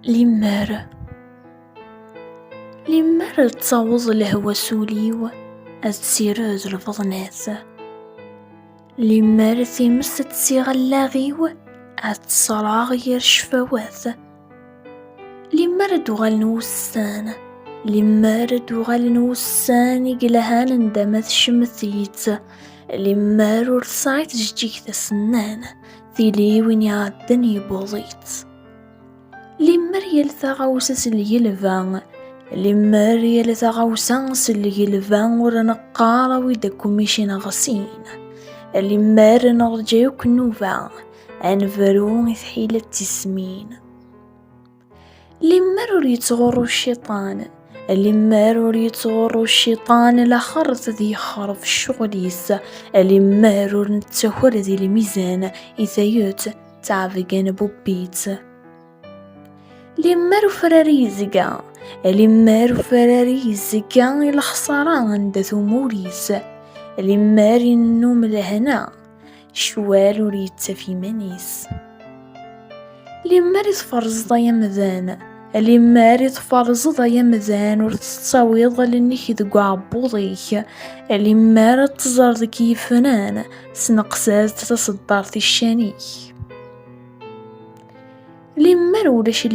ليمار تصوض الهوى سوليو تسيرز الفضنات. ليمار تيمس تسيغ اللاغيو تصراغ غير شفوات. ليمار دوغال نوسان يقلهان اندمت شمثيت. ليمار ورصايت جيك تسنان ثيلي وين يعدن يبوضيت. ليمار يلثا غوسس اليلفان ليمار يلثا غوسانس اليلفان ورنقارا ويدكو ميشين غسين. ليمار نرجيوك نوفا انفرون ثحيلة تسمين. ليمار وريتغرو الشيطان لخرت ذي خرف الشغليس. ليمار ورنتهور ذي الميزان إذا تعفقان بوبيت. ليمار وفراري زقا الخسران دا ثموريس. ليمار النوم لهنا شوال وريت في منيس. ليمار تفرزض يمذان ورتصاويض لنك ذقو عبوضيك. ليمار تزرد كيفنان سنقسات تصدرت الشانيك. ليمار ولاش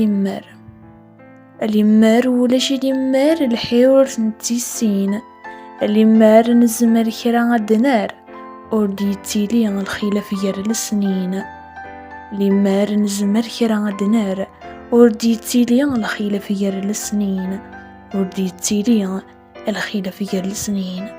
ليمار الحيور تنتيسين. ليمار نزمر كرا الدنار ورديتيلي الخلاف غير السنين. ليمار نزمر كرا الدنار ورديتيلي الخلاف غير السنين. ورديتيلي الخلاف غير السنين.